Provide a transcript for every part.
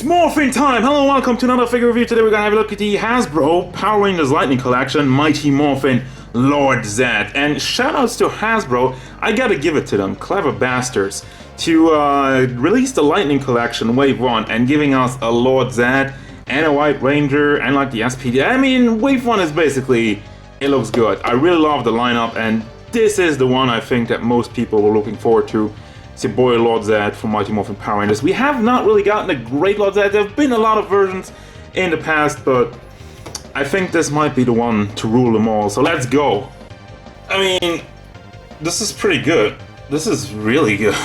It's Morphin time! Hello and welcome to another figure review. Today we're gonna have a look at the Hasbro Power Rangers Lightning Collection, Mighty Morphin Lord Zedd. And shoutouts to Hasbro, I gotta give it to them, clever bastards, to release the Lightning Collection Wave 1 and giving us a Lord Zedd and a White Ranger and like the SPD. I mean, Wave 1 is basically, it looks good. I really love the lineup and this is the one I think that most people were looking forward to. It's your boy Lord Zedd from Mighty Morphin Power Rangers. We have not really gotten a great Lord Zedd. There have been a lot of versions in the past, but I think this might be the one to rule them all. So let's go. I mean, this is pretty good. This is really good.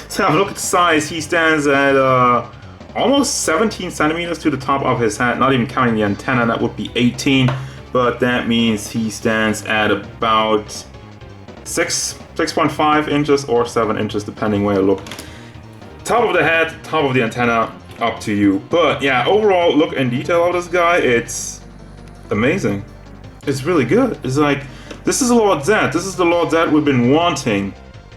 So have a look at the size. He stands at almost 17 centimeters to the top of his head, not even counting the antenna. That would be 18, but that means he stands at about 6.5 inches or 7 inches, depending where you look. Top of the head, top of the antenna, up to you. But yeah, overall look in detail of this guy, it's amazing. It's really good. It's like, this is a Lord Zedd. This is the Lord Zedd we've been wanting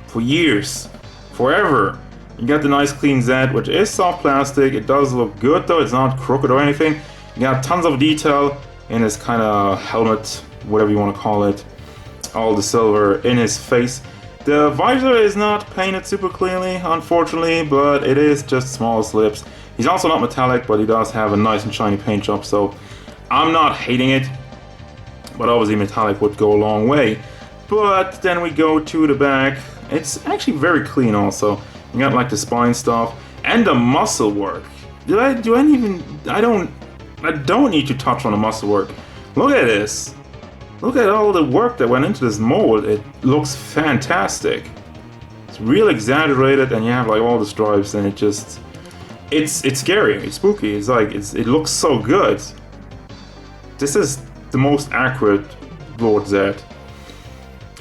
for years, forever. You got the nice clean Zedd, which is soft plastic. It does look good though, it's not crooked or anything. You got tons of detail in his kind of helmet, whatever you want to call it. All the silver in his face. The visor is not painted super cleanly, unfortunately, but it is just small slips. He's also not metallic, but he does have a nice and shiny paint job, so I'm not hating it. But obviously metallic would go a long way. But then we go to the back. It's actually very clean also. You got like the spine stuff and the muscle work. I don't need to touch on the muscle work. Look at this. Look at all the work that went into this mold. It looks fantastic. It's real exaggerated and you have like all the stripes and it's scary, it's spooky, it looks so good. This is the most accurate Lord Zedd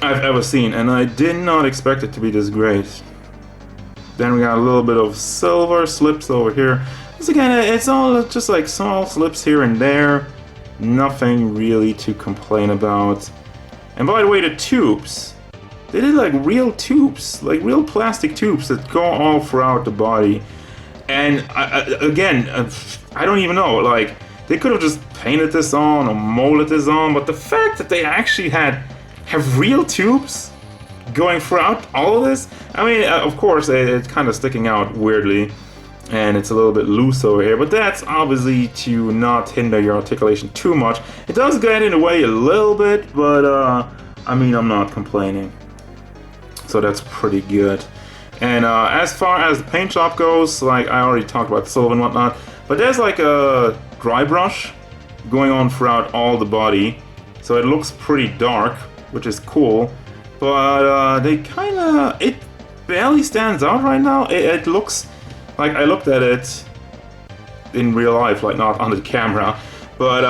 I've ever seen and I did not expect it to be this great. Then we got a little bit of silver slips over here. It's all just like small slips here and there. Nothing really to complain about. And by the way, the tubes, they did like real tubes, like real plastic tubes that go all throughout the body. And I don't even know, like they could have just painted this on or molded this on, but the fact that they actually have real tubes going throughout all of this, I mean, of course it's kind of sticking out weirdly. And it's a little bit loose over here, but that's obviously to not hinder your articulation too much. It does get in the way a little bit, but I mean, I'm not complaining. So that's pretty good. And as far as the paint job goes, like I already talked about silver and whatnot, but there's like a dry brush going on throughout all the body. So it looks pretty dark, which is cool. But it barely stands out right now. It looks like I looked at it in real life, like not on the camera, but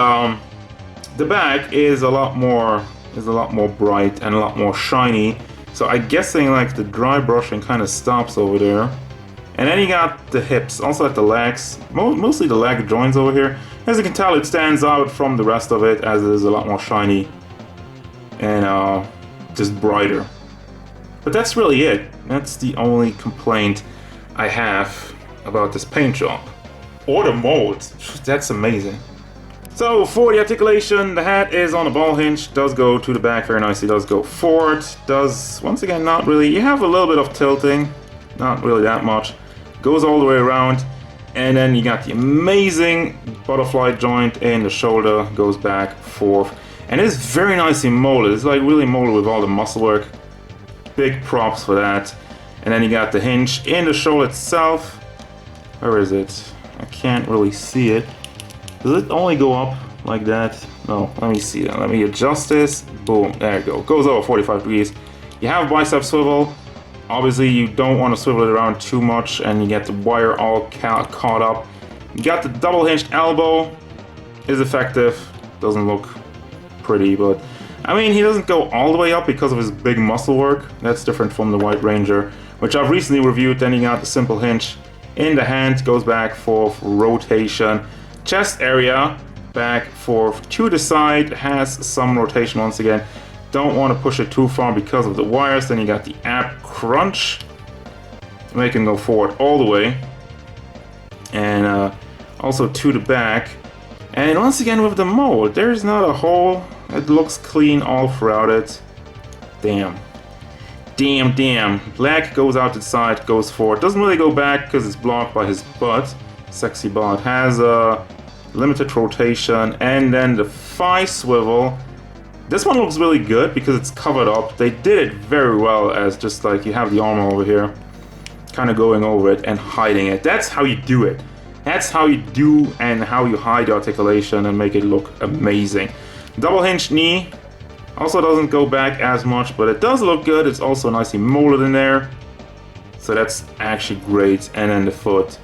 the back is a lot more bright and a lot more shiny. So I'm guessing like the dry brushing kind of stops over there. And then you got the hips, also at the legs, mostly the leg joints over here. As you can tell, it stands out from the rest of it as it is a lot more shiny and just brighter. But that's really it. That's the only complaint I have about this paint job. Or the mold. That's amazing. So for the articulation, the hat is on a ball hinge, does go to the back very nicely, does go forward, does, once again, not really, you have a little bit of tilting, not really that much, goes all the way around, and then you got the amazing butterfly joint in the shoulder, goes back, forth, and it's very nicely molded. It's like really molded with all the muscle work. Big props for that. And then you got the hinge in the shoulder itself. Where is it? I can't really see it. Does it only go up like that? No, let me see that. Let me adjust this. Boom, there you go. Goes over 45 degrees. You have bicep swivel. Obviously, you don't want to swivel it around too much and you get the wire all caught up. You got the double hinged elbow. Is effective. Doesn't look pretty, but I mean, he doesn't go all the way up because of his big muscle work. That's different from the White Ranger, which I've recently reviewed. Then you got the simple hinge in the hand, goes back, forth, rotation. Chest area, back, forth, to the side, has some rotation once again. Don't want to push it too far because of the wires. Then you got the ab crunch. Make him go forward all the way. and also to the back. And once again with the mold, there's not a hole. It looks clean all throughout it. Damn. Damn. Black goes out to the side, goes forward. Doesn't really go back because it's blocked by his butt. Sexy butt. Has a limited rotation, and then the thigh swivel. This one looks really good because it's covered up. They did it very well, as just like you have the armor over here, kind of going over it and hiding it. That's how you do it. That's how you do and how you hide the articulation and make it look amazing. Double hinged knee also doesn't go back as much, but it does look good. It's also nicely molded in there, so that's actually great. And then the foot,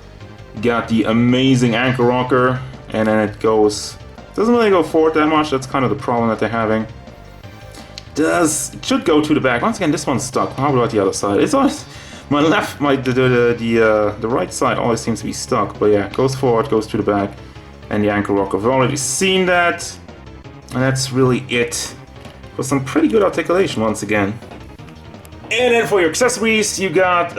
got the amazing ankle rocker, and then it doesn't really go forward that much. That's kind of the problem that they're having. It should go to the back. Once again, this one's stuck. How about the other side? It's always the right side always seems to be stuck. But yeah, goes forward, goes to the back, and the ankle rocker. We've already seen that, and that's really it for some pretty good articulation once again. And then for your accessories, you got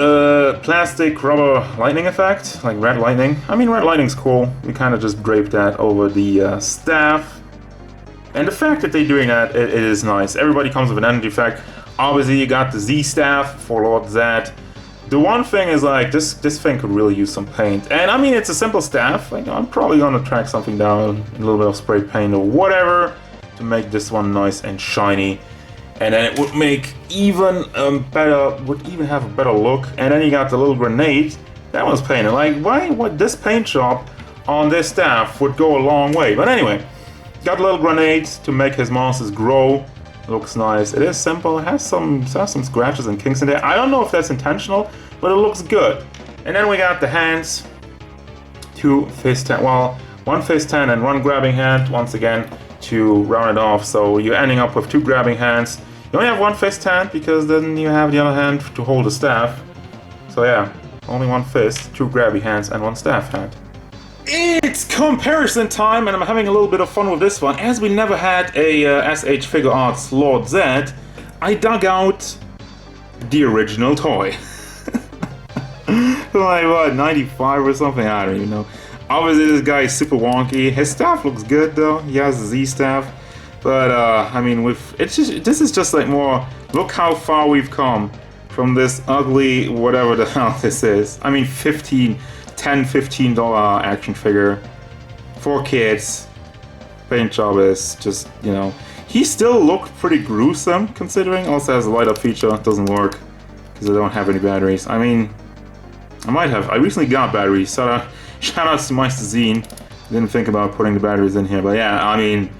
plastic rubber lightning effect, like red lightning. I mean, red lightning's cool. You kind of just drape that over the staff. And the fact that they're doing that, it is nice. Everybody comes with an energy effect. Obviously, you got the Z staff for Lord Zedd. The one thing is, like, this thing could really use some paint. And I mean, it's a simple staff. Like, I'm probably gonna track something down, a little bit of spray paint or whatever, to make this one nice and shiny. And then it would make even have a better look. And then you got the little grenade. That was painted. Like, what this paint job on this staff would go a long way. But anyway, got a little grenade to make his monsters grow. Looks nice. It is simple. It has some scratches and kinks in there. I don't know if that's intentional, but it looks good. And then we got the hands. Two fist hand. Well, one fist hand and one grabbing hand. Once again, to round it off. So you're ending up with two grabbing hands. You only have one fist hand because then you have the other hand to hold the staff. So yeah, only one fist, two grabby hands, and one staff hand. It's comparison time, and I'm having a little bit of fun with this one. As we never had a SH Figure Arts Lord Zedd, I dug out the original toy. Like what, 95 or something? I don't even know. Obviously this guy is super wonky. His staff looks good though. He has the Z staff. But I mean, this is just like more, look how far we've come from this ugly whatever the hell this is. I mean, $15 action figure for kids. Paint job is just, you know, he still looked pretty gruesome considering. Also has a light up feature, doesn't work because I don't have any batteries. I mean, I recently got batteries. So shout out to Meister Zine. Didn't think about putting the batteries in here, but yeah, I mean,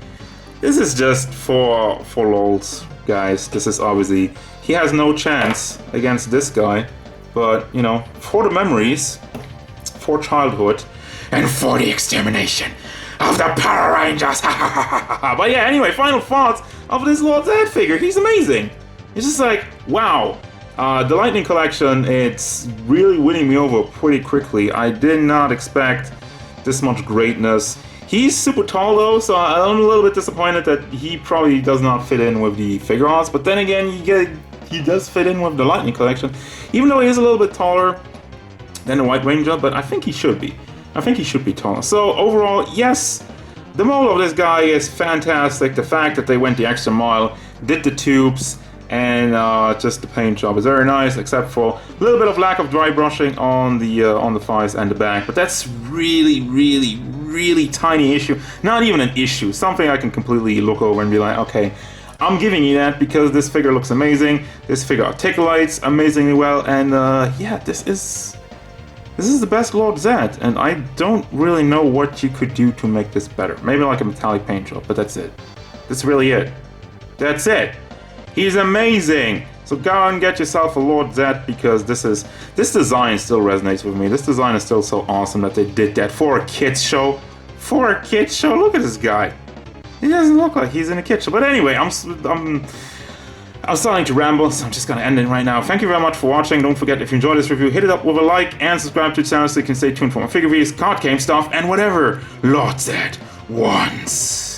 this is just for lols, guys. This is obviously, he has no chance against this guy, but you know, for the memories, for childhood, and for the extermination of the PowerRangers. But yeah, anyway, final thoughts of this Lord Zedd figure. He's amazing. It's just like, wow. The Lightning Collection, it's really winning me over pretty quickly. I did not expect this much greatness. He's super tall though, so I'm a little bit disappointed that he probably does not fit in with the figure arts. But then again, he does fit in with the Lightning Collection, even though he is a little bit taller than the White Ranger. But I think he should be. I think he should be taller. So overall, yes, the mold of this guy is fantastic. The fact that they went the extra mile, did the tubes, and just the paint job is very nice, except for a little bit of lack of dry brushing on the thighs and the back. But that's really tiny issue. Not even an issue. Something I can completely look over and be like, okay, I'm giving you that because this figure looks amazing. This figure articulates amazingly well, and yeah, this is the best Lord Zedd, and I don't really know what you could do to make this better. Maybe like a metallic paint job, but that's it. That's really it. That's it. He's amazing! So go and get yourself a Lord Zedd, because this design still resonates with me. This design is still so awesome that they did that for a kids show. For a kids show, look at this guy. He doesn't look like he's in a kids show. But anyway, I'm starting to ramble, so I'm just gonna end it right now. Thank you very much for watching. Don't forget, if you enjoyed this review, hit it up with a like and subscribe to the channel so you can stay tuned for my figure reviews, card game stuff, and whatever Lord Zedd wants.